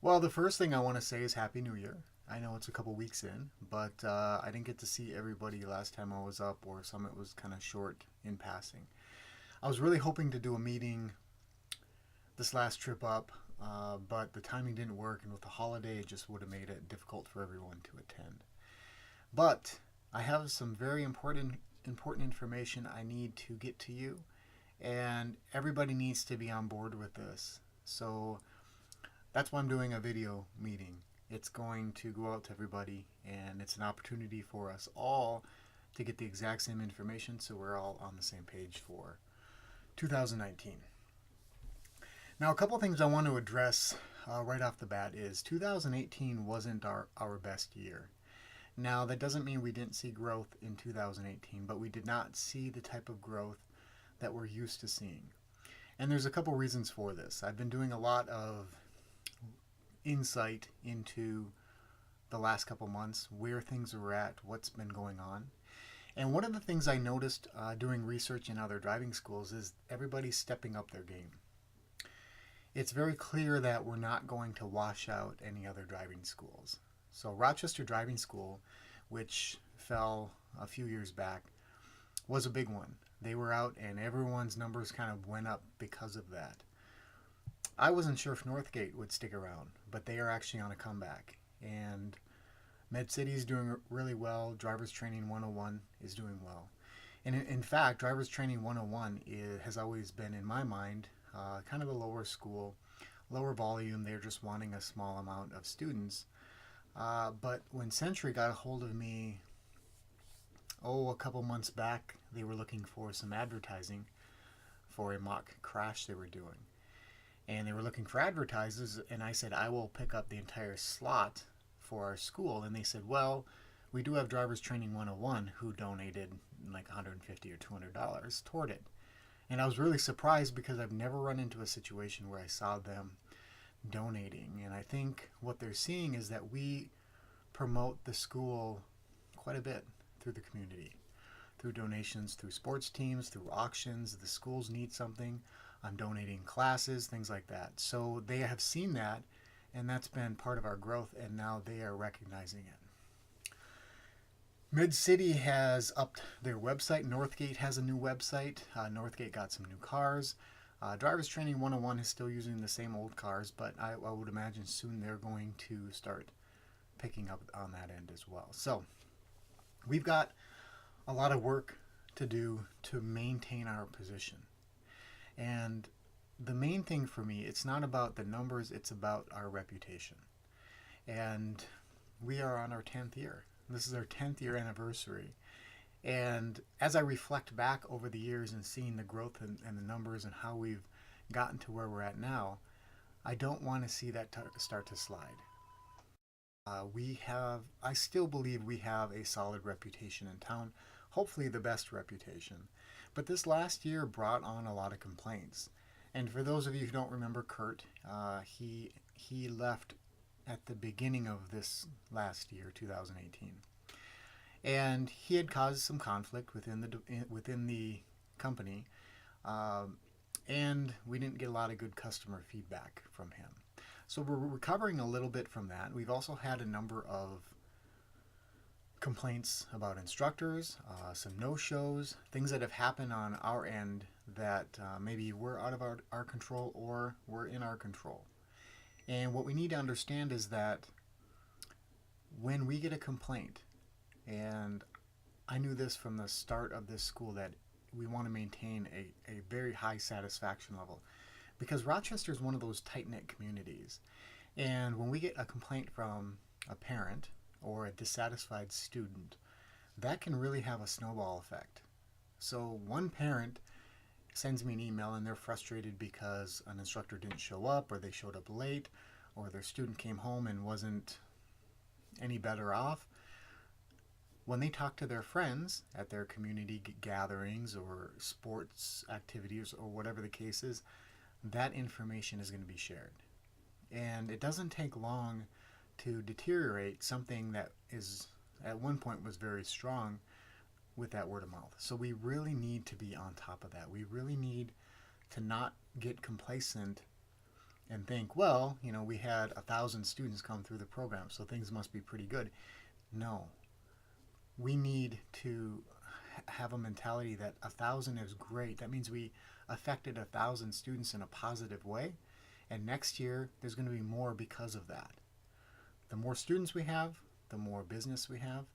Well, the first thing I want to say is Happy New Year. I know it's a couple weeks in, but I didn't get to see everybody last time I was up, or some it was kind of short in passing. I was really hoping to do a meeting this last trip up, but the timing didn't work, and with the holiday, it just would have made it difficult for everyone to attend. But I have some very important information I need to get to you, and everybody needs to be on board with this. So that's why I'm doing a video meeting. It's going to go out to everybody, and it's an opportunity for us all to get the exact same information so we're all on the same page for 2019. Now, a couple of things I want to address right off the bat is 2018 wasn't our best year. Now, that doesn't mean we didn't see growth in 2018, but we did not see the type of growth that we're used to seeing. And there's a couple reasons for this. I've been doing a lot of insight into the last couple months, where things are at, what's been going on. And one of the things I noticed doing research in other driving schools is everybody's stepping up their game. It's very clear that we're not going to wash out any other driving schools. So Rochester Driving School, which fell a few years back, was a big one. They were out and everyone's numbers kind of went up because of that. I wasn't sure if Northgate would stick around, but they are actually on a comeback. And Med City is doing really well. Drivers Training 101 is doing well. And in fact, Drivers Training 101 has always been, in my mind, kind of a lower school, lower volume. They're just wanting a small amount of students. But when Century got a hold of me, a couple months back, they were looking for some advertising for a mock crash they were doing. And they were looking for advertisers, and I said, I will pick up the entire slot for our school. And they said, well, we do have Drivers Training 101 who donated like $150 or $200 toward it. And I was really surprised because I've never run into a situation where I saw them donating. And I think what they're seeing is that we promote the school quite a bit through the community, through donations, through sports teams, through auctions. The schools need something. I'm donating classes, things like that. So they have seen that, and that's been part of our growth, and now they are recognizing it. Mid City has upped their website. Northgate has a new website. Northgate got some new cars. Drivers Training 101 is still using the same old cars, but I would imagine soon they're going to start picking up on that end as well. So we've got a lot of work to do to maintain our position. And the main thing for me, it's not about the numbers, it's about our reputation. And we are on our 10th year. This is our 10th year anniversary. And as I reflect back over the years and seeing the growth and the numbers and how we've gotten to where we're at now, I don't want to see that start to slide. I still believe we have a solid reputation in town, hopefully the best reputation. But this last year brought on a lot of complaints. And for those of you who don't remember Kurt, he left at the beginning of this last year, 2018, and he had caused some conflict within the company, and we didn't get a lot of good customer feedback from him. So we're recovering a little bit from that. We've also had a number of complaints about instructors, some no-shows, things that have happened on our end that maybe were out of our control or were in our control. And what we need to understand is that when we get a complaint, and I knew this from the start of this school, that we want to maintain a very high satisfaction level, because Rochester is one of those tight-knit communities. And when we get a complaint from a parent or a dissatisfied student, that can really have a snowball effect. So one parent sends me an email and they're frustrated because an instructor didn't show up, or they showed up late, or their student came home and wasn't any better off. When they talk to their friends at their community gatherings or sports activities or whatever the case is, that information is going to be shared. And it doesn't take long to deteriorate something that is at one point was very strong with that word of mouth. So we really need to be on top of that. We really need to not get complacent and think, well, we had 1,000 students come through the program, so things must be pretty good. No, we need to have a mentality that 1,000 is great. That means we affected 1,000 students in a positive way, and next year there's going to be more because of that. The more students we have, the more business we have,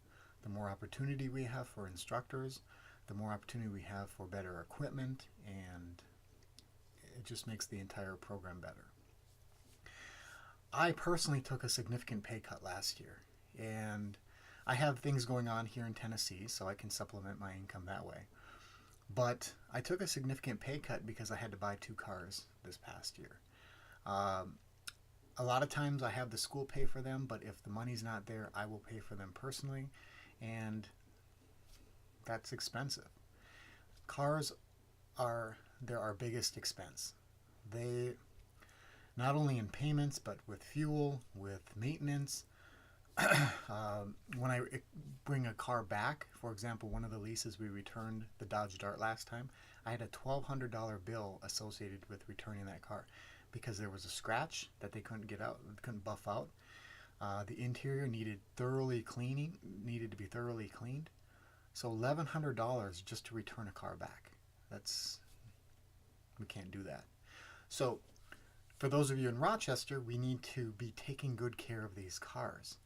the more opportunity we have for instructors, the more opportunity we have for better equipment, and it just makes the entire program better. I personally took a significant pay cut last year, and I have things going on here in Tennessee, so I can supplement my income that way. But I took a significant pay cut because I had to buy 2 cars this past year. A lot of times I have the school pay for them, but if the money's not there, I will pay for them personally, and that's expensive. Cars are our biggest expense. They, not only in payments, but with fuel, with maintenance. When I bring a car back, for example, one of the leases we returned, the Dodge Dart last time, I had a $1,200 bill associated with returning that car because there was a scratch that they couldn't get out, couldn't buff out. The interior needed to be thoroughly cleaned. So $1,100 just to return a car back. We can't do that. So for those of you in Rochester, we need to be taking good care of these cars.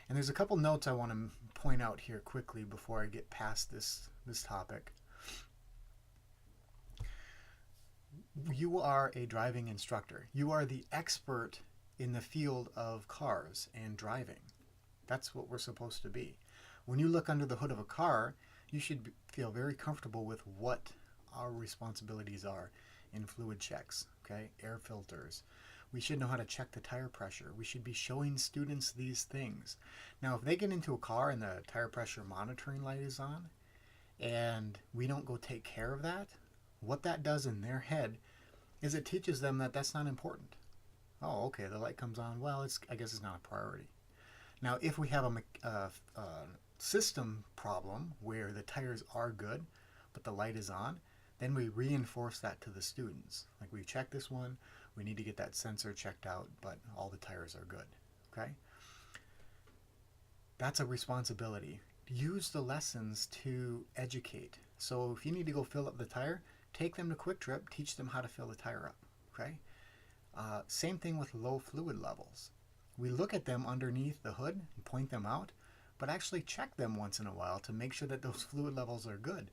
And there's a couple notes I want to point out here quickly before I get past this topic. You are a driving instructor. You are the expert in the field of cars and driving. That's what we're supposed to be. When you look under the hood of a car, you should feel very comfortable with what our responsibilities are in fluid checks, okay? Air filters. We should know how to check the tire pressure. We should be showing students these things. Now, if they get into a car and the tire pressure monitoring light is on and we don't go take care of that, what that does in their head is it teaches them that that's not important. Oh, okay, the light comes on. Well, I guess it's not a priority. Now, if we have a system problem where the tires are good, but the light is on, then we reinforce that to the students. Like, we've checked this one, we need to get that sensor checked out, but all the tires are good, okay? That's a responsibility. Use the lessons to educate. So if you need to go fill up the tire, take them to Quick Trip, teach them how to fill the tire up, okay? Same thing with low fluid levels. We look at them underneath the hood and point them out, but actually check them once in a while to make sure that those fluid levels are good.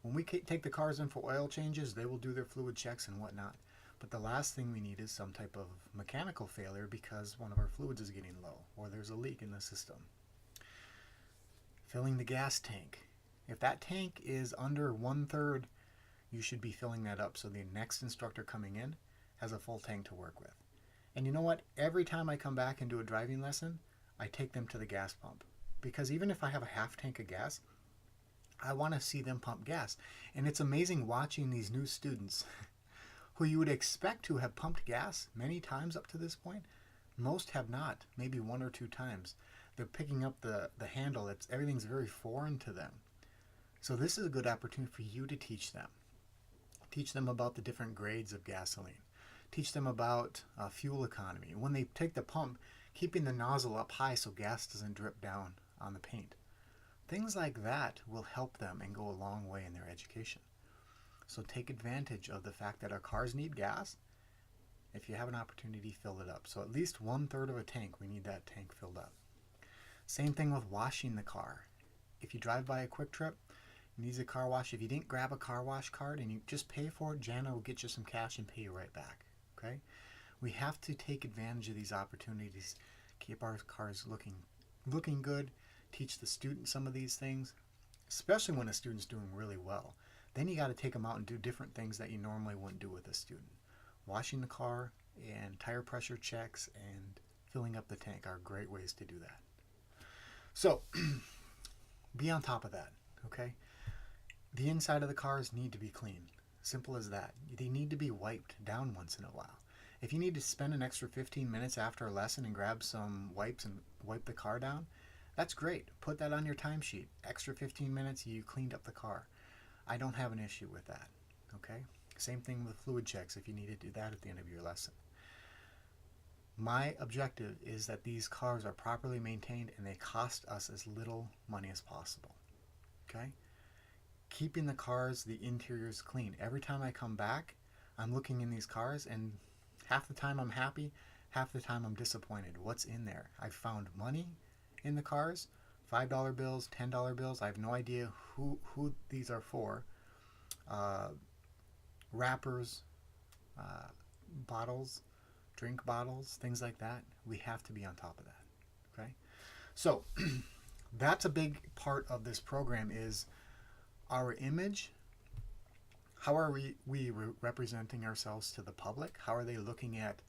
When we take the cars in for oil changes, they will do their fluid checks and whatnot. But the last thing we need is some type of mechanical failure because one of our fluids is getting low or there's a leak in the system. Filling the gas tank. If that tank is under 1/3, you should be filling that up so the next instructor coming in has a full tank to work with. And you know what? Every time I come back and do a driving lesson, I take them to the gas pump. Because even if I have a half tank of gas, I want to see them pump gas. And it's amazing watching these new students who you would expect to have pumped gas many times up to this point. Most have not, maybe 1 or 2 times. They're picking up the handle. Everything's very foreign to them. So this is a good opportunity for you to teach them. Teach them about the different grades of gasoline. Teach them about fuel economy. When they take the pump, keeping the nozzle up high so gas doesn't drip down on the paint. Things like that will help them and go a long way in their education. So take advantage of the fact that our cars need gas. If you have an opportunity, fill it up. So at least 1/3 of a tank, we need that tank filled up. Same thing with washing the car. If you drive by a Quick Trip, needs a car wash. If you didn't grab a car wash card and you just pay for it, Jana will get you some cash and pay you right back. Okay? We have to take advantage of these opportunities, keep our cars looking good, teach the student some of these things, especially when a student's doing really well. Then you got to take them out and do different things that you normally wouldn't do with a student. Washing the car and tire pressure checks and filling up the tank are great ways to do that. So, be on top of that, okay? The inside of the cars need to be clean. Simple as that. They need to be wiped down once in a while. If you need to spend an extra 15 minutes after a lesson and grab some wipes and wipe the car down, that's great. Put that on your timesheet. Extra 15 minutes, you cleaned up the car. I don't have an issue with that, okay? Same thing with fluid checks if you need to do that at the end of your lesson. My objective is that these cars are properly maintained and they cost us as little money as possible. Okay? Keeping the cars, the interiors clean. Every time I come back, I'm looking in these cars, and half the time I'm happy, half the time I'm disappointed. What's in there? I found money in the cars, $5 bills, $10 bills. I have no idea who these are for. Uh, Wrappers, uh, bottles, drink bottles, things like that. We have to be on top of that. Okay, so that's a big part of this program is our image. How are we representing ourselves to the public? How are they looking at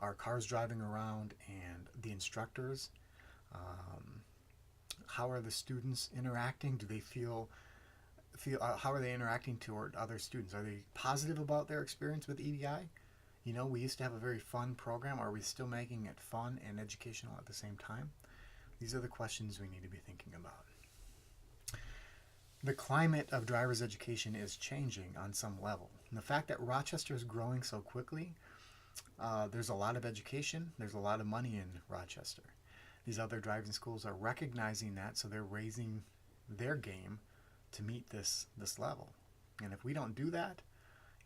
our cars driving around and the instructors? Um, how are the students interacting? Do they feel how are they interacting toward other students? Are they positive about their experience with EDI? You know, we used to have a very fun program. Are we still making it fun and educational at the same time? These are the questions we need to be thinking about. The climate of driver's education is changing on some level. And the fact that Rochester is growing so quickly, there's a lot of education, there's a lot of money in Rochester. These other driving schools are recognizing that, so they're raising their game to meet this level. And if we don't do that,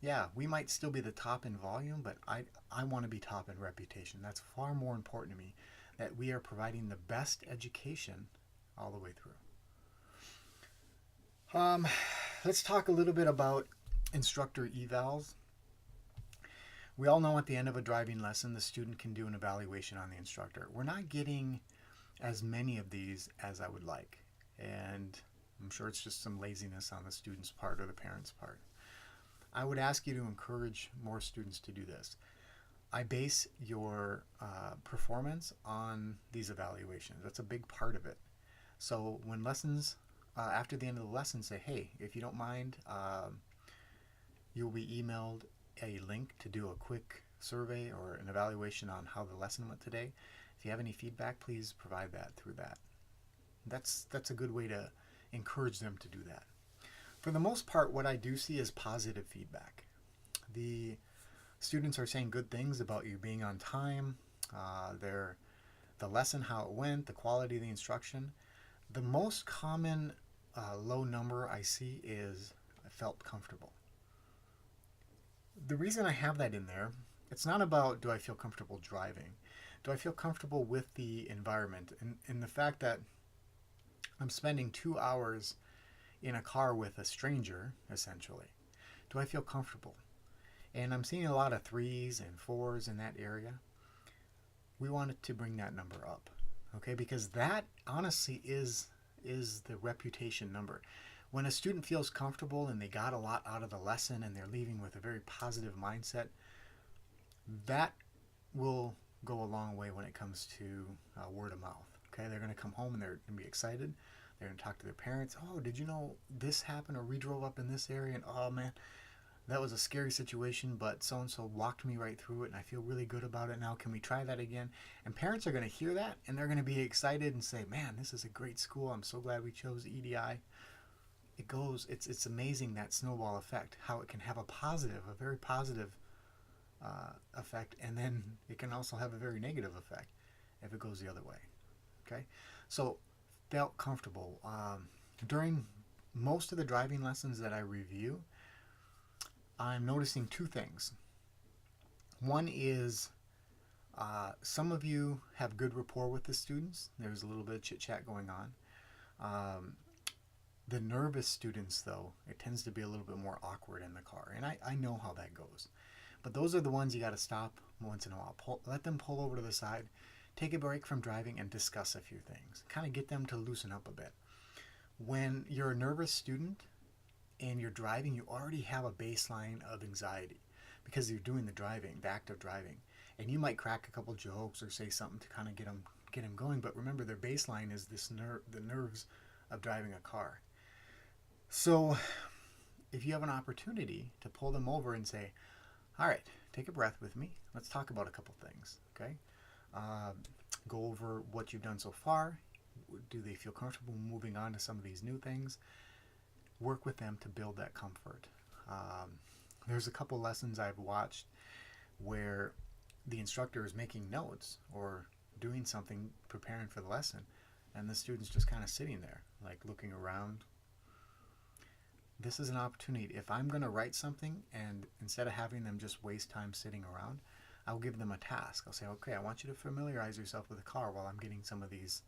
yeah, we might still be the top in volume, but I want to be top in reputation. That's far more important to me, that we are providing the best education all the way through. Let's talk a little bit about instructor evals. We all know at the end of a driving lesson, the student can do an evaluation on the instructor. We're not getting as many of these as I would like, and I'm sure it's just some laziness on the student's part or the parent's part. I would ask you to encourage more students to do this. I base your performance on these evaluations. That's a big part of it. So when lessons, after the end of the lesson, say, hey, if you don't mind, you'll be emailed a link to do a quick survey or an evaluation on how the lesson went today. If you have any feedback, please provide that through that. That's a good way to encourage them to do that. For the most part, what I do see is positive feedback. The students are saying good things about you being on time, the lesson, how it went, the quality of the instruction. The most common low number I see is I felt comfortable. The reason I have that in there, it's not about do I feel comfortable driving. Do I feel comfortable with the environment and the fact that I'm spending 2 hours in a car with a stranger, essentially. Do I feel comfortable? And I'm seeing a lot of 3s and 4s in that area. We wanted to bring that number up, okay? Because that honestly is the reputation number. When a student feels comfortable and they got a lot out of the lesson and they're leaving with a very positive mindset, that will go a long way when it comes to word of mouth. Okay, they're going to come home and they're going to be excited. They're going to talk to their parents. Oh, did you know this happened? Or we drove up in this area and oh man, that was a scary situation, but so-and-so walked me right through it and I feel really good about it now. Can we try that again? And parents are going to hear that and they're going to be excited and say, man, this is a great school. I'm so glad we chose EDI. It's amazing that snowball effect, how it can have a very positive effect, and then it can also have a very negative effect if it goes the other way. Okay, so felt comfortable. During most of the driving lessons that I review, I'm noticing two things. One is some of you have good rapport with the students. There's a little bit of chit-chat going on. The nervous students, though, it tends to be a little bit more awkward in the car, and I know how that goes. But those are the ones you got to stop once in a while. Let them pull over to the side, take a break from driving, and discuss a few things. Kind of get them to loosen up a bit. When you're a nervous student and you're driving, you already have a baseline of anxiety because you're doing the driving, the act of driving. And you might crack a couple jokes or say something to kind of get them going. But remember, their baseline is the nerves of driving a car. So if you have an opportunity to pull them over and say, all right, take a breath with me. Let's talk about a couple things, okay? Go over what you've done so far. Do they feel comfortable moving on to some of these new things? Work with them to build that comfort. There's a couple lessons I've watched where the instructor is making notes or doing something, preparing for the lesson, and the student's just kind of sitting there, like looking around. This is an opportunity. If I'm going to write something, and instead of having them just waste time sitting around, I'll give them a task. I'll say, okay, I want you to familiarize yourself with the car while I'm getting some of this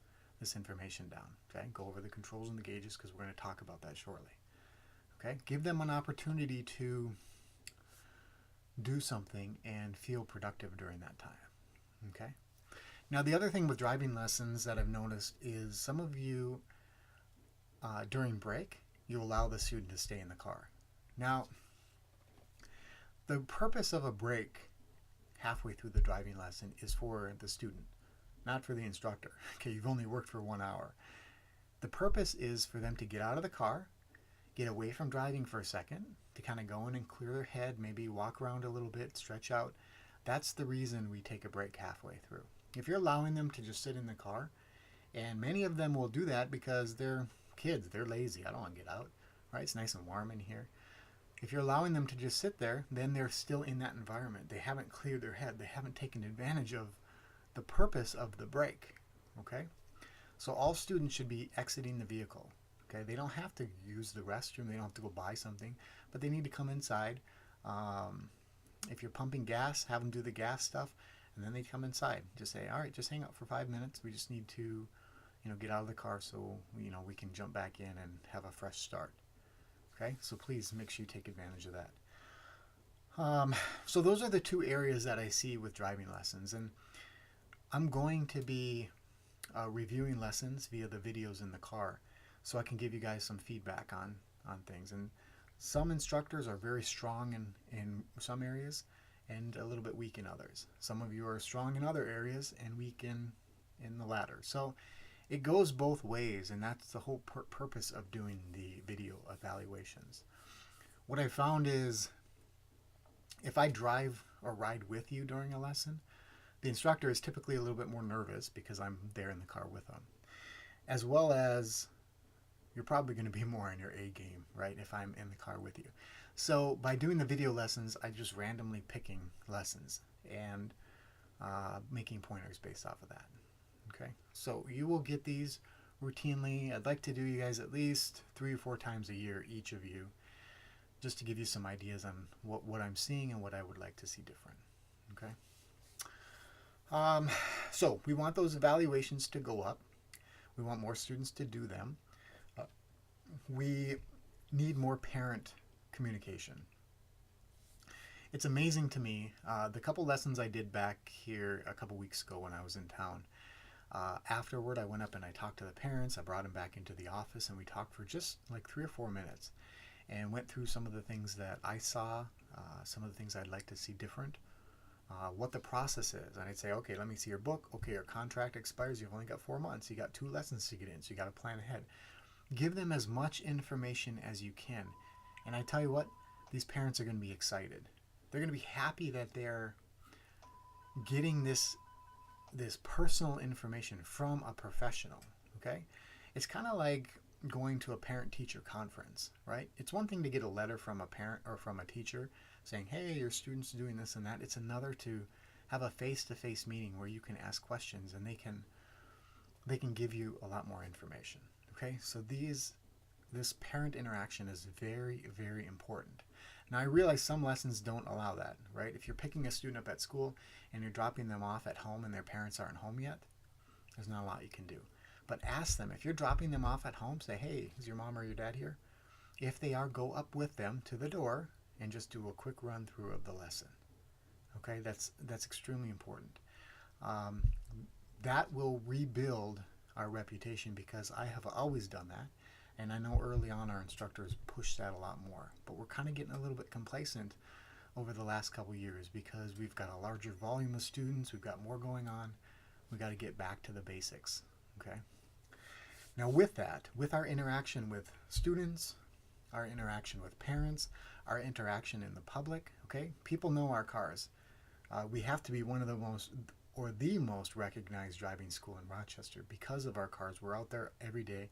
information down. Okay, go over the controls and the gauges because we're going to talk about that shortly. Okay, give them an opportunity to do something and feel productive during that time. Okay. Now, the other thing with driving lessons that I've noticed is some of you, during break, you allow the student to stay in the car. Now, the purpose of a break halfway through the driving lesson is for the student, not for the instructor. Okay, you've only worked for 1 hour. The purpose is for them to get out of the car, get away from driving for a second, to kind of go in and clear their head, maybe walk around a little bit, stretch out. That's the reason we take a break halfway through. If you're allowing them to just sit in the car, and many of them will do that because they're kids, they're lazy, I don't want to get out, right? It's nice and warm in here. If you're allowing them to just sit there, then they're still in that environment. They haven't cleared their head. They haven't taken advantage of the purpose of the break, okay? So all students should be exiting the vehicle, okay? They don't have to use the restroom. They don't have to go buy something, but they need to come inside. If you're pumping gas, have them do the gas stuff, and then they come inside. Just say, all right, just hang out for 5 minutes. We just need to, get out of the car so, we can jump back in and have a fresh start. Okay, so please make sure you take advantage of that. So those are the two areas that I see with driving lessons, and I'm going to be reviewing lessons via the videos in the car, so I can give you guys some feedback on things. And some instructors are very strong in some areas and a little bit weak in others. Some of you are strong in other areas and weak in the latter. So it goes both ways, and that's the whole purpose of doing the video evaluations. What I found is if I drive or ride with you during a lesson, the instructor is typically a little bit more nervous because I'm there in the car with them, as well as you're probably going to be more in your A game, right, if I'm in the car with you. So by doing the video lessons, I just randomly picking lessons and making pointers based off of that. Okay, so you will get these routinely. I'd like to do you guys at least 3 or 4 times a year, each of you, just to give you some ideas on what I'm seeing and what I would like to see different. Okay. So we want those evaluations to go up. We want more students to do them. We need more parent communication. It's amazing to me, the couple lessons I did back here a couple weeks ago when I was in town, afterward I went up and I talked to the parents. I brought them back into the office and we talked for just like 3 or 4 minutes and went through some of the things that I saw, some of the things I'd like to see different, what the process is. And I'd say, okay, let me see your book. Okay, your contract expires. You've only got 4 months. You got 2 lessons to get in, so you got to plan ahead. Give them as much information as you can. And I tell you what, these parents are going to be excited. They're going to be happy that they're getting this personal information from a professional, okay? It's kind of like going to a parent-teacher conference, right? It's one thing to get a letter from a parent or from a teacher saying, hey, your student's doing this and that. It's another to have a face-to-face meeting where you can ask questions and they can give you a lot more information, okay? So this parent interaction is very, very important. Now, I realize some lessons don't allow that, right? If you're picking a student up at school and you're dropping them off at home and their parents aren't home yet, there's not a lot you can do. But ask them, if you're dropping them off at home, say, hey, is your mom or your dad here? If they are, go up with them to the door and just do a quick run through of the lesson. Okay, that's extremely important. That will rebuild our reputation because I have always done that. And I know early on our instructors pushed that a lot more, but we're kind of getting a little bit complacent over the last couple years because we've got a larger volume of students, we've got more going on, we got to get back to the basics, okay? Now with that, with our interaction with students, our interaction with parents, our interaction in the public, okay? People know our cars. We have to be one of the most, or the most recognized driving school in Rochester because of our cars. We're out there every day.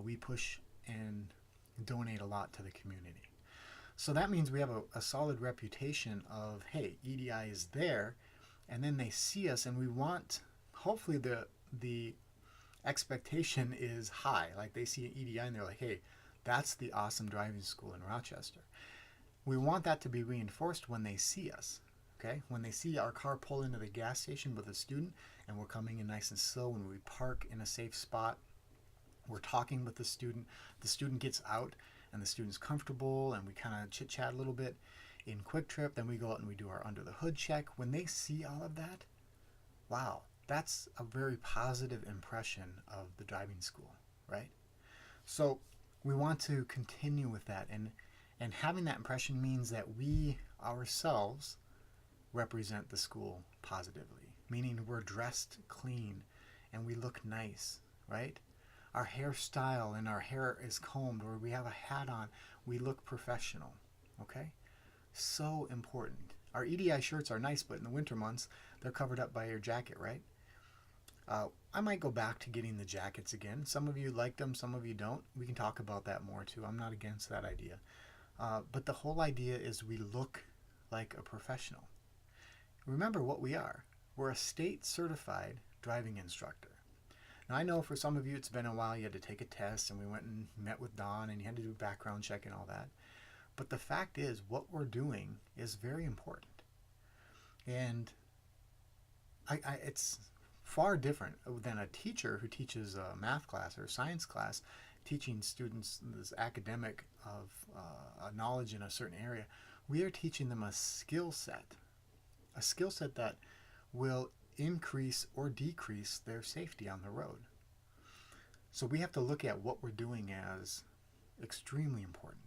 We push and donate a lot to the community. So that means we have a solid reputation of, hey, EDI is there and then they see us, and we want, hopefully the expectation is high. Like they see an EDI and they're like, hey, that's the awesome driving school in Rochester. We want that to be reinforced when they see us. Okay, when they see our car pull into the gas station with a student and we're coming in nice and slow, when we park in a safe spot, we're talking with the student gets out and the student's comfortable, and we kind of chit chat a little bit in Quick Trip, then we go out and we do our under the hood check. When they see all of that, wow, that's a very positive impression of the driving school, right? So we want to continue with that, and having that impression means that we ourselves represent the school positively, meaning we're dressed clean and we look nice, right? Our hairstyle and our hair is combed, or we have a hat on, we look professional, okay? So important. Our EDI shirts are nice, but in the winter months, they're covered up by your jacket, right? I might go back to getting the jackets again. Some of you like them, some of you don't. We can talk about that more too. I'm not against that idea. But the whole idea is we look like a professional. Remember what we are. We're a state certified driving instructor. Now I know for some of you it's been a while, you had to take a test, and we went and met with Don and you had to do a background check and all that. But the fact is, what we're doing is very important. And it's far different than a teacher who teaches a math class or a science class, teaching students this academic of knowledge in a certain area. We are teaching them a skill set that will increase or decrease their safety on the road. So we have to look at what we're doing as extremely important.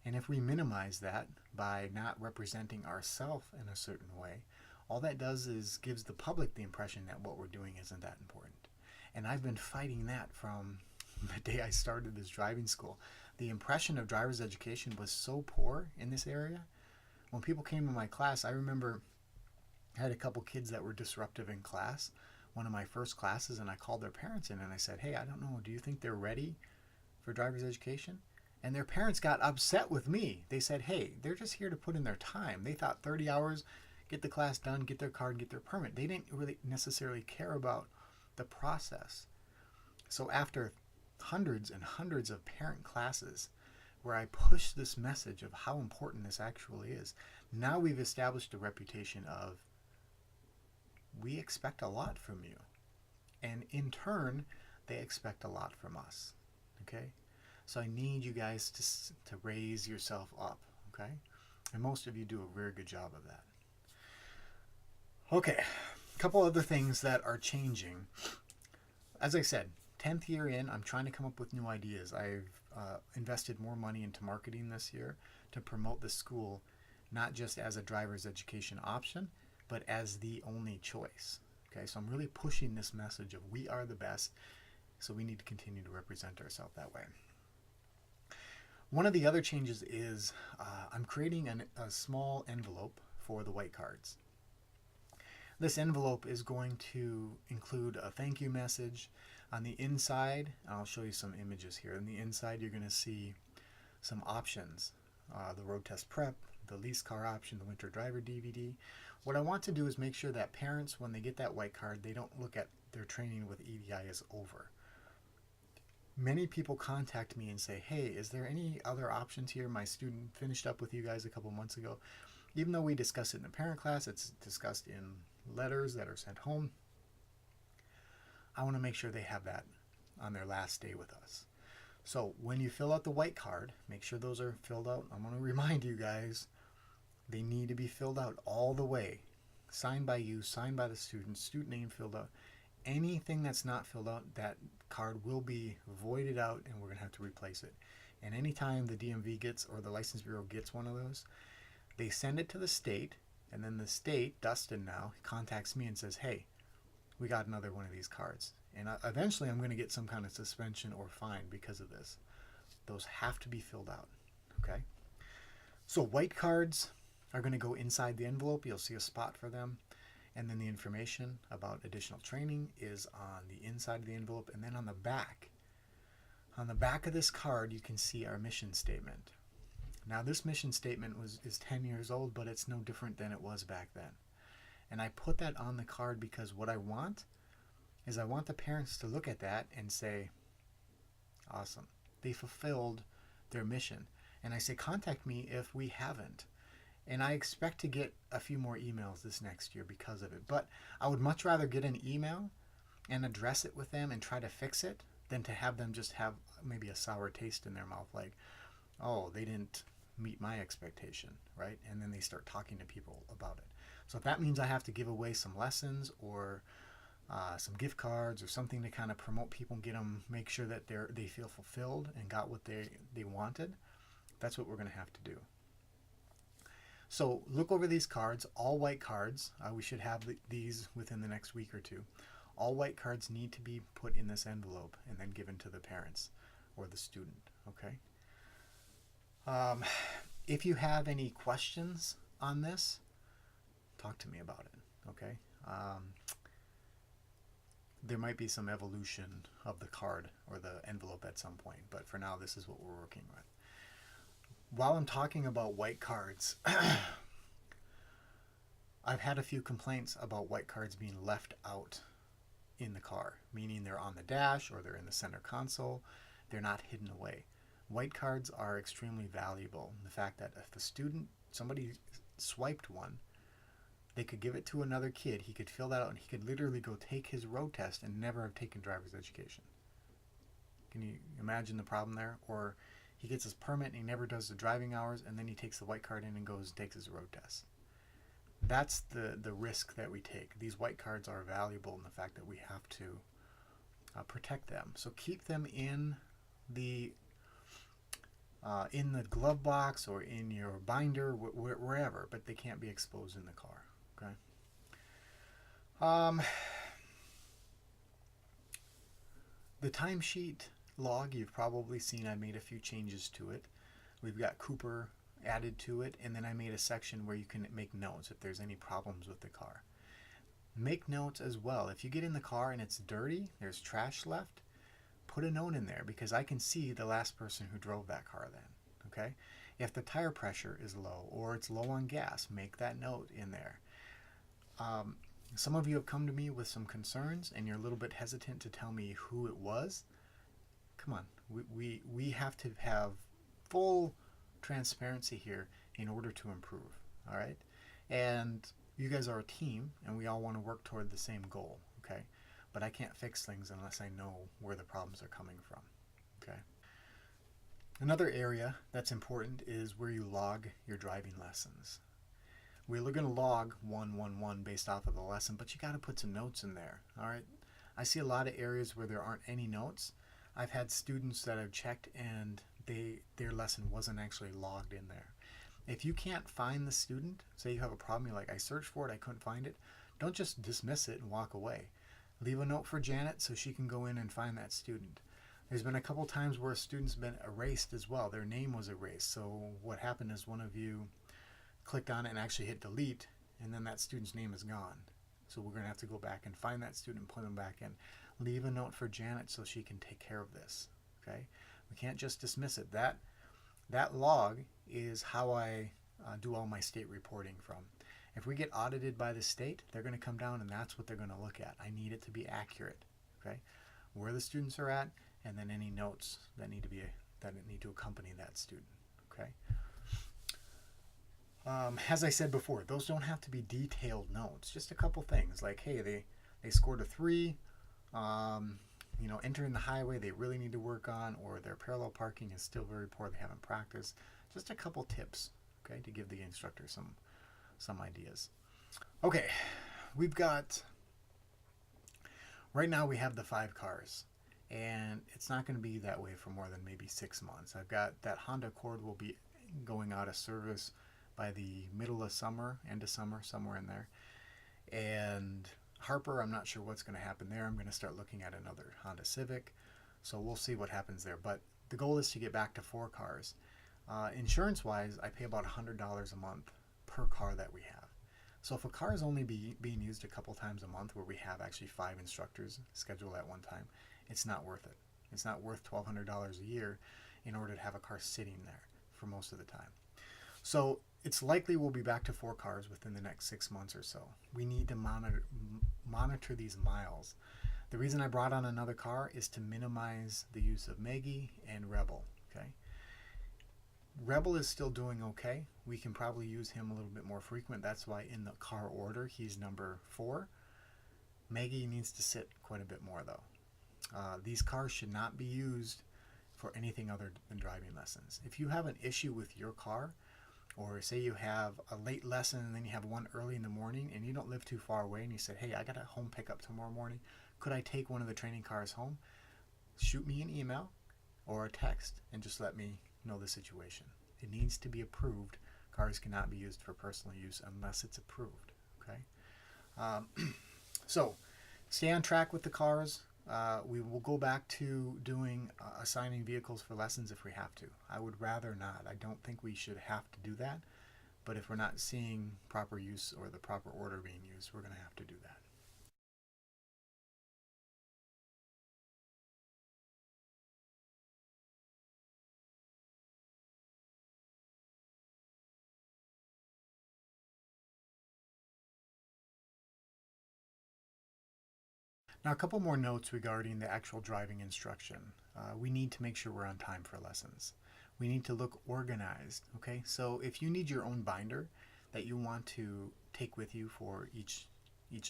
And if we minimize that by not representing ourselves in a certain way, all that does is gives the public the impression that what we're doing isn't that important. And I've been fighting that from the day I started this driving school. The impression of driver's education was so poor in this area. When people came to my class, I remember I had a couple kids that were disruptive in class, one of my first classes, and I called their parents in and I said, hey, I don't know, do you think they're ready for driver's education? And their parents got upset with me. They said, hey, they're just here to put in their time. They thought 30 hours, get the class done, get their card, get their permit. They didn't really necessarily care about the process. So after hundreds and hundreds of parent classes where I pushed this message of how important this actually is, now we've established a reputation of we expect a lot from you. And in turn, they expect a lot from us. Okay? So I need you guys to raise yourself up. Okay? And most of you do a very good job of that. Okay, a couple other things that are changing. As I said, 10th year in, I'm trying to come up with new ideas. I've invested more money into marketing this year to promote the school, not just as a driver's education option, but as the only choice. Okay, so I'm really pushing this message of we are the best, so we need to continue to represent ourselves that way. One of the other changes is I'm creating a small envelope for the white cards. This envelope is going to include a thank you message. On the inside, I'll show you some images here. On the inside, you're going to see some options. The road test prep, the lease car option, the winter driver DVD. What I want to do is make sure that parents, when they get that white card, they don't look at their training with EDI as over. Many people contact me and say, hey, is there any other options here? My student finished up with you guys a couple months ago. Even though we discussed it in the parent class, it's discussed in letters that are sent home. I want to make sure they have that on their last day with us. So when you fill out the white card, make sure those are filled out. I'm going to remind you guys, they need to be filled out all the way. Signed by you, signed by the student name filled out. Anything that's not filled out, that card will be voided out and we're going to have to replace it. And anytime the DMV gets, or the License Bureau gets one of those, they send it to the state, and then the state, Dustin now, contacts me and says, hey, we got another one of these cards. And eventually I'm going to get some kind of suspension or fine because of this. Those have to be filled out, okay? So white cards are going to go inside the envelope. You'll see a spot for them. And then the information about additional training is on the inside of the envelope. And then on the back of this card, you can see our mission statement. Now this mission statement is 10 years old, but it's no different than it was back then. And I put that on the card because what I want is I want the parents to look at that and say, awesome, they fulfilled their mission. And I say, contact me if we haven't. And I expect to get a few more emails this next year because of it. But I would much rather get an email and address it with them and try to fix it than to have them just have maybe a sour taste in their mouth, like, oh, they didn't meet my expectation, right? And then they start talking to people about it. So if that means I have to give away some lessons or some gift cards or something to kind of promote people and get them, make sure that they feel fulfilled and got what they wanted, that's what we're going to have to do. So look over these cards, all white cards. We should have these within the next week or two. All white cards need to be put in this envelope and then given to the parents or the student, okay? If you have any questions on this, talk to me about it, okay? There might be some evolution of the card or the envelope at some point, but for now, this is what we're working with. While I'm talking about white cards, I've had a few complaints about white cards being left out in the car, meaning they're on the dash or they're in the center console. They're not hidden away. White cards are extremely valuable. The fact that if somebody swiped one, they could give it to another kid, he could fill that out, and he could literally go take his road test and never have taken driver's education. Can you imagine the problem there? Or he gets his permit and he never does the driving hours, and then he takes the white card in and goes and takes his road test. That's the risk that we take. These white cards are valuable in the fact that we have to protect them. So keep them in the glove box or in your binder, wherever, but they can't be exposed in the car. Okay. The timesheet log, you've probably seen I made a few changes to it. We've got Cooper added to it, and then I made a section where you can make notes if there's any problems with the car. Make notes as well. If you get in the car and it's dirty, there's trash left, put a note in there because I can see the last person who drove that car then, okay? If the tire pressure is low or it's low on gas, make that note in there. Some of you have come to me with some concerns and you're a little bit hesitant to tell me who it was. Come on, we have to have full transparency here in order to improve, all right? And you guys are a team and we all want to work toward the same goal, okay? But I can't fix things unless I know where the problems are coming from, okay? Another area that's important is where you log your driving lessons. We're going to log 111 based off of the lesson, but you got to put some notes in there, all right? I see a lot of areas where there aren't any notes. I've had students that I've checked and their lesson wasn't actually logged in there. If you can't find the student, say you have a problem, you're like, I searched for it, I couldn't find it, don't just dismiss it and walk away. Leave a note for Janet so she can go in and find that student. There's been a couple times where a student's been erased as well. Their name was erased. So what happened is one of you clicked on it and actually hit delete, and then that student's name is gone. So we're going to have to go back and find that student and put them back in. Leave a note for Janet so she can take care of this, okay? We can't just dismiss it. That log is how I do all my state reporting from. If we get audited by the state, they're going to come down and that's what they're going to look at. I need it to be accurate, okay? Where the students are at, and then any notes that need to accompany that student, okay? As I said before, those don't have to be detailed notes. Just a couple things like, hey, they scored a 3. Entering the highway they really need to work on, or their parallel parking is still very poor, they haven't practiced. Just a couple tips, okay, to give the instructor some ideas. Okay, right now we have the 5 cars, and it's not going to be that way for more than maybe 6 months. I've got that Honda Accord will be going out of service by the middle of summer, end of summer, somewhere in there. And Harper, I'm not sure what's going to happen there. I'm going to start looking at another Honda Civic. So we'll see what happens there. But the goal is to get back to 4 cars. Insurance-wise, I pay about $100 a month per car that we have. So if a car is only being used a couple times a month, where we have actually 5 instructors scheduled at one time, it's not worth it. It's not worth $1,200 a year in order to have a car sitting there for most of the time. So It's likely we'll be back to 4 cars within the next 6 months or so. We need to monitor these miles. The reason I brought on another car is to minimize the use of Maggie and Rebel. Okay, Rebel is still doing okay. We can probably use him a little bit more frequent. That's why in the car order he's number 4. Maggie needs to sit quite a bit more though. These cars should not be used for anything other than driving lessons. If you have an issue with your car, or say you have a late lesson and then you have one early in the morning and you don't live too far away and you said, hey, I got a home pickup tomorrow morning, could I take one of the training cars home? Shoot me an email or a text and just let me know the situation. It needs to be approved. Cars cannot be used for personal use unless it's approved. Okay. So stay on track with the cars. We will go back to doing assigning vehicles for lessons if we have to. I would rather not. I don't think we should have to do that. But if we're not seeing proper use or the proper order being used, we're going to have to do that. Now, a couple more notes regarding the actual driving instruction. We need to make sure we're on time for lessons. We need to look organized, okay? So if you need your own binder that you want to take with you for each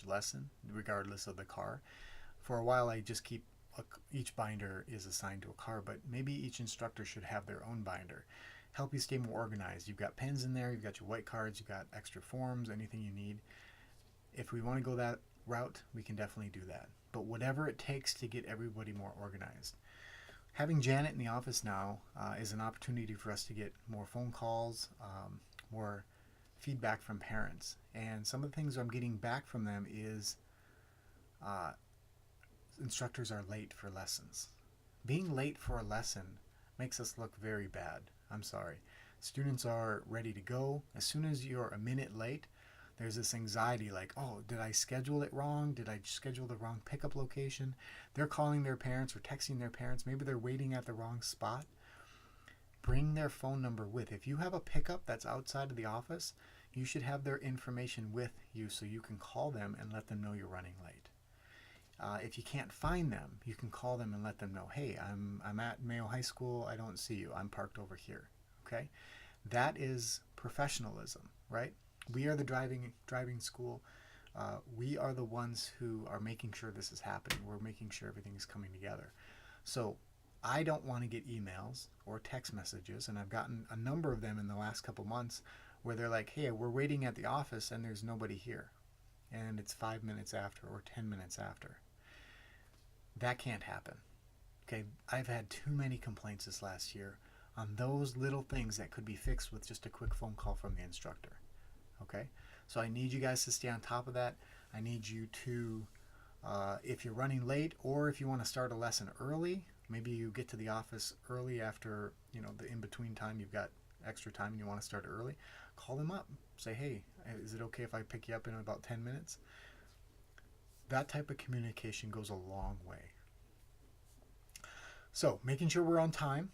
lesson, regardless of the car, for a while I just keep each binder is assigned to a car, but maybe each instructor should have their own binder. Help you stay more organized. You've got pens in there, you've got your white cards, you've got extra forms, anything you need. If we want to go that route, we can definitely do that. But whatever it takes to get everybody more organized. Having Janet in the office now is an opportunity for us to get more phone calls, more feedback from parents. And some of the things I'm getting back from them is instructors are late for lessons. Being late for a lesson makes us look very bad. I'm sorry. Students are ready to go. As soon as you're a minute late, there's this anxiety like, oh, did I schedule it wrong? Did I schedule the wrong pickup location? They're calling their parents or texting their parents. Maybe they're waiting at the wrong spot. Bring their phone number with. If you have a pickup that's outside of the office, you should have their information with you so you can call them and let them know you're running late. If you can't find them, you can call them and let them know, hey, I'm at Mayo High School. I don't see you. I'm parked over here. Okay? That is professionalism, right? We are the driving school. We are the ones who are making sure this is happening. We're making sure everything is coming together. So I don't want to get emails or text messages, and I've gotten a number of them in the last couple months where they're like, hey, we're waiting at the office and there's nobody here. And it's 5 minutes after or 10 minutes after. That can't happen. Okay, I've had too many complaints this last year on those little things that could be fixed with just a quick phone call from the instructor. Okay, so I need you guys to stay on top of that. I need you to, if you're running late or if you want to start a lesson early, maybe you get to the office early after, the in-between time, you've got extra time and you want to start early, call them up. Say, hey, is it okay if I pick you up in about 10 minutes? That type of communication goes a long way. So making sure we're on time.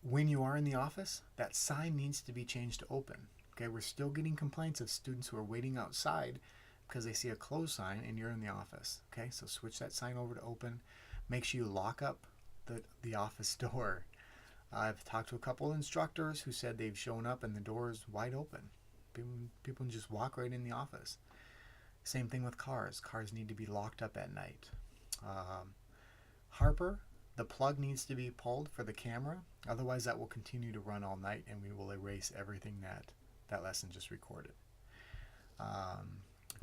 When you are in the office, that sign needs to be changed to open. Okay, we're still getting complaints of students who are waiting outside because they see a closed sign and you're in the office. Okay, so switch that sign over to open. Make sure you lock up the office door. I've talked to a couple of instructors who said they've shown up and the door is wide open. People can just walk right in the office. Same thing with cars. Cars need to be locked up at night. Harper, the plug needs to be pulled for the camera. Otherwise, that will continue to run all night and we will erase everything that lesson just recorded.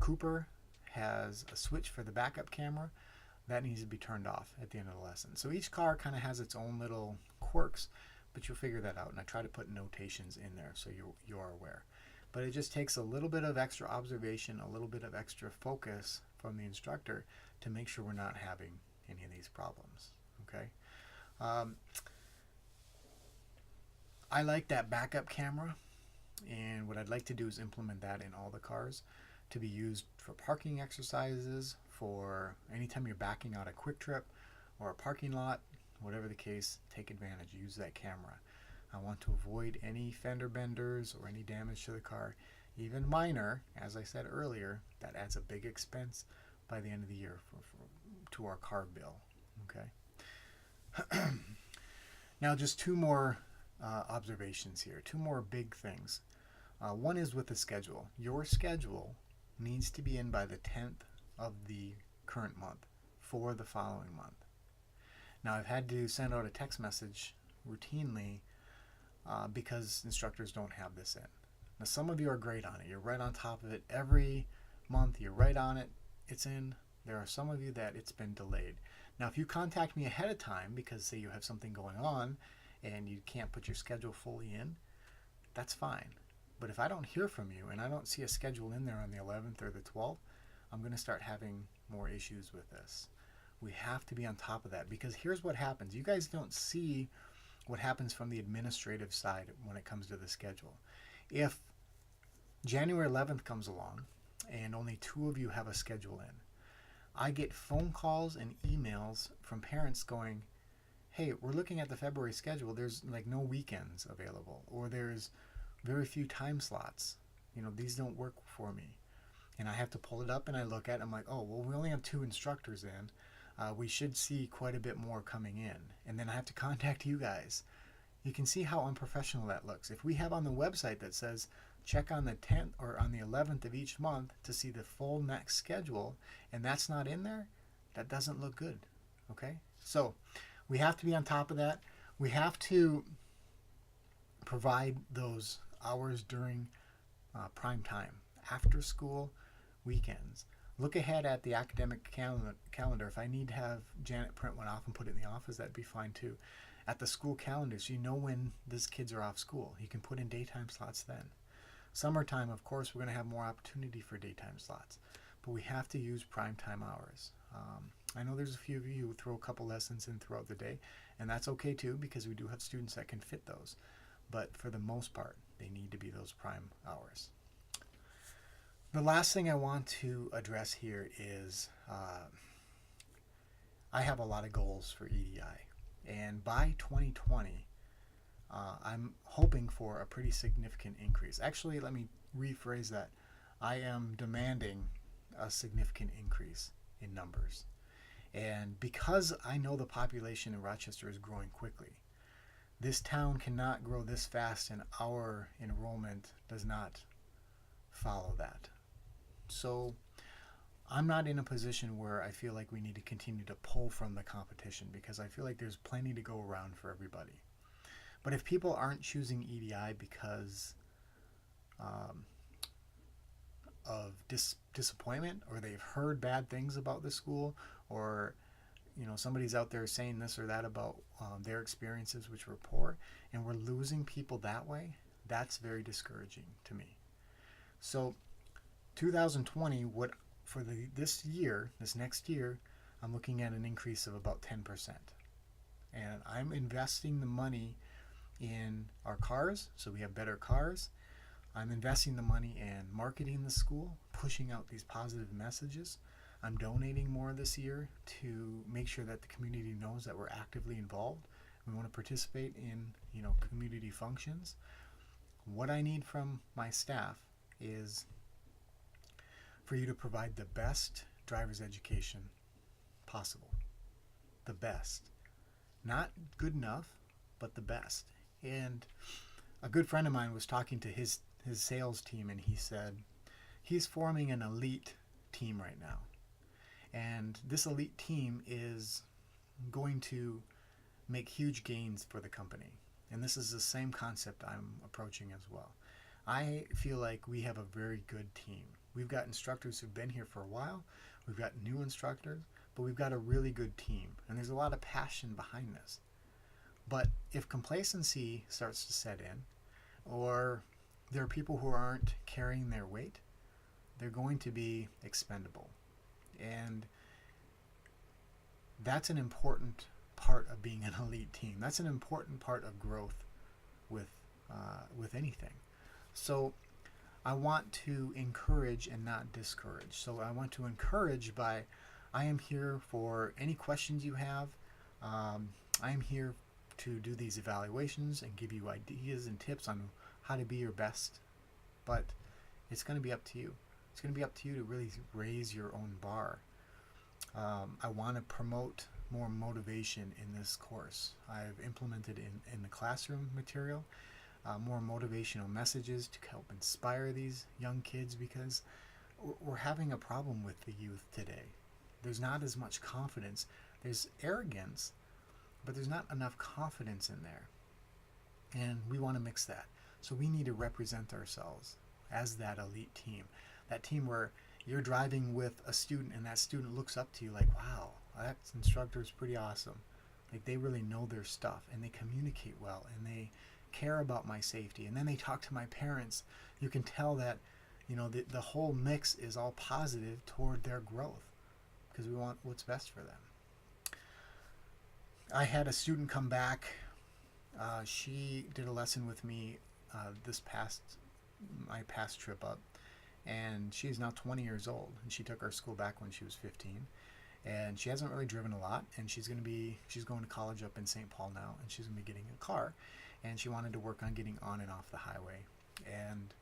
Cooper has a switch for the backup camera. That needs to be turned off at the end of the lesson. So each car kind of has its own little quirks, but you'll figure that out. And I try to put notations in there so you are aware. But it just takes a little bit of extra observation, a little bit of extra focus from the instructor to make sure we're not having any of these problems. Okay. I like that backup camera, and what I'd like to do is implement that in all the cars to be used for parking exercises, for anytime you're backing out a quick trip or a parking lot, whatever the case, take advantage, use that camera. I want to avoid any fender benders or any damage to the car, even minor. As I said earlier, that adds a big expense by the end of the year to our car bill. Okay. Now, just two more observations here, two more big things. One is with the schedule. Your schedule needs to be in by the 10th of the current month for the following month. Now, I've had to send out a text message routinely because instructors don't have this in. Now, some of you are great on it. You're right on top of it every month. You're right on it. It's in. There are some of you that it's been delayed. Now, if you contact me ahead of time because, say, you have something going on and you can't put your schedule fully in, that's fine. But if I don't hear from you and I don't see a schedule in there on the 11th or the 12th, I'm going to start having more issues with this. We have to be on top of that, because here's what happens. You guys don't see what happens from the administrative side when it comes to the schedule. If January 11th comes along and only 2 of you have a schedule in, I get phone calls and emails from parents going, hey, we're looking at the February schedule. There's like no weekends available, or there's very few time slots. These don't work for me. And I have to pull it up and I look at it. I'm like, oh, well, we only have 2 instructors in. We should see quite a bit more coming in. And then I have to contact you guys. You can see how unprofessional that looks. If we have on the website that says check on the 10th or on the 11th of each month to see the full next schedule, and that's not in there, that doesn't look good. Okay? So we have to be on top of that. We have to provide those hours during prime time, after school, weekends. Look ahead at the academic calendar. If I need to have Janet print one off and put it in the office, that'd be fine too. At the school calendar, so you know when these kids are off school. You can put in daytime slots then. Summertime, of course, we're going to have more opportunity for daytime slots, but we have to use prime time hours. I know there's a few of you who throw a couple lessons in throughout the day, and that's okay too, because we do have students that can fit those. But for the most part, they need to be those prime hours. The last thing I want to address here is I have a lot of goals for EDI. And by 2020, I'm hoping for a pretty significant increase. Actually, let me rephrase that. I am demanding a significant increase in numbers. And because I know the population in Rochester is growing quickly, this town cannot grow this fast and our enrollment does not follow that. So I'm not in a position where I feel like we need to continue to pull from the competition, because I feel like there's plenty to go around for everybody. But if people aren't choosing EDI because of disappointment, or they've heard bad things about the school, or somebody's out there saying this or that about their experiences, which were poor, and we're losing people that way, that's very discouraging to me. So 2020, this next year, I'm looking at an increase of about 10%. And I'm investing the money in our cars, so we have better cars. I'm investing the money in marketing the school, pushing out these positive messages. I'm donating more this year to make sure that the community knows that we're actively involved. We want to participate in, community functions. What I need from my staff is for you to provide the best driver's education possible. The best. Not good enough, but the best. And a good friend of mine was talking to his sales team, and he said he's forming an elite team right now. And this elite team is going to make huge gains for the company. And this is the same concept I'm approaching as well. I feel like we have a very good team. We've got instructors who've been here for a while. We've got new instructors, but we've got a really good team. And there's a lot of passion behind this. But if complacency starts to set in, or there are people who aren't carrying their weight, they're going to be expendable. And that's an important part of being an elite team. That's an important part of growth with anything. So I want to encourage and not discourage. So I want to encourage I am here for any questions you have. I am here to do these evaluations and give you ideas and tips on how to be your best, but it's going to be up to you. It's going to be up to you to really raise your own bar. I want to promote more motivation in this course. I've implemented in the classroom material more motivational messages to help inspire these young kids, because we're having a problem with the youth today. There's not as much confidence. There's arrogance, but there's not enough confidence in there. And we want to mix that. So we need to represent ourselves as that elite team. That team where you're driving with a student and that student looks up to you like, wow, that instructor is pretty awesome. Like, they really know their stuff and they communicate well and they care about my safety. And then they talk to my parents. You can tell that, you know, the whole mix is all positive toward their growth, because we want what's best for them. I had a student come back. She did a lesson with me my past trip up, and she's now 20 years old, and she took our school back when she was 15, and she hasn't really driven a lot, and she's going to college up in St. Paul now, and she's going to be getting a car, and she wanted to work on getting on and off the highway and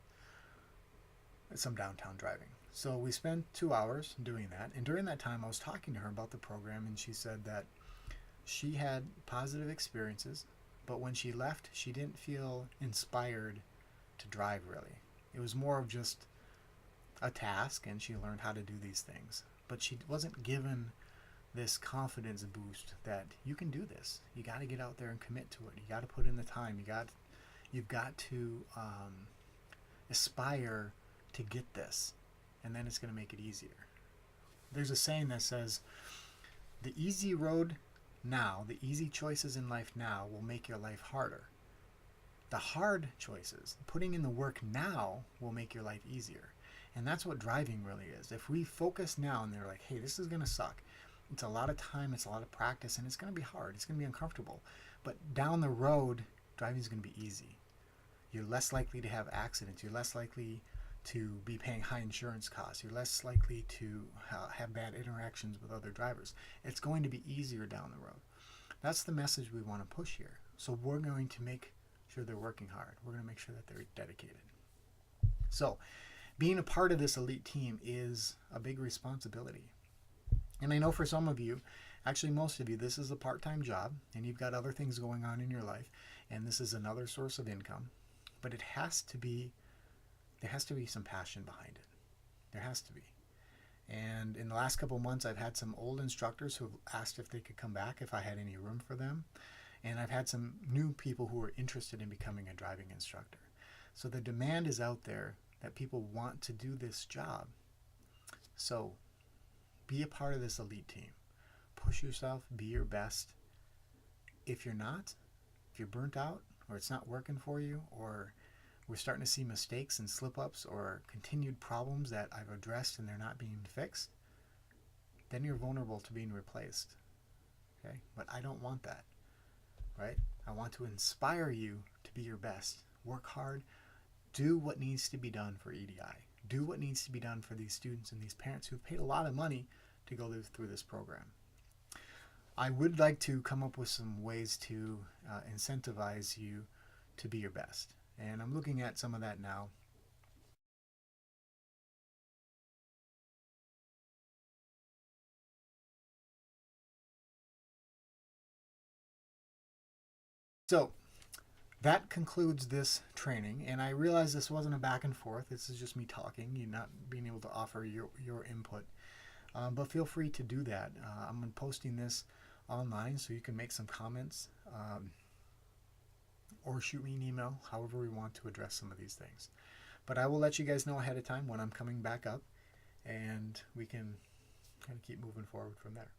some downtown driving. So we spent 2 hours doing that, and during that time I was talking to her about the program, and she said that she had positive experiences, but when she left, she didn't feel inspired to drive, really. It was more of just a task, and she learned how to do these things. But she wasn't given this confidence boost that you can do this. You got to get out there and commit to it. You got to put in the time. You've got to aspire to get this, and then it's going to make it easier. There's a saying that says, the easy road now, the easy choices in life now will make your life harder. The hard choices, putting in the work now, will make your life easier. And that's what driving really is. If we focus now and they're like, hey, this is going to suck. It's a lot of time, it's a lot of practice, and it's going to be hard. It's going to be uncomfortable. But down the road, driving is going to be easy. You're less likely to have accidents. You're less likely to be paying high insurance costs. You're less likely to have bad interactions with other drivers. It's going to be easier down the road. That's the message we want to push here. So we're going to make sure they're working hard. We're going to make sure that they're dedicated. So being a part of this elite team is a big responsibility. And I know for some of you, actually most of you, this is a part-time job and you've got other things going on in your life, and this is another source of income. But there has to be some passion behind it. There has to be. And in the last couple of months, I've had some old instructors who have asked if they could come back, if I had any room for them. And I've had some new people who are interested in becoming a driving instructor. So the demand is out there that people want to do this job. So be a part of this elite team. Push yourself, be your best. If you're not, if you're burnt out, or it's not working for you, or we're starting to see mistakes and slip-ups or continued problems that I've addressed and they're not being fixed, then you're vulnerable to being replaced. Okay? But I don't want that, right? I want to inspire you to be your best. Work hard. Do what needs to be done for EDI. Do what needs to be done for these students and these parents who've paid a lot of money to go through this program. I would like to come up with some ways to incentivize you to be your best. And I'm looking at some of that now. So that concludes this training, and I realize this wasn't a back and forth. This is just me talking, you not being able to offer your input. But feel free to do that. I'm posting this online so you can make some comments or shoot me an email, however we want to address some of these things. But I will let you guys know ahead of time when I'm coming back up, and we can kind of keep moving forward from there.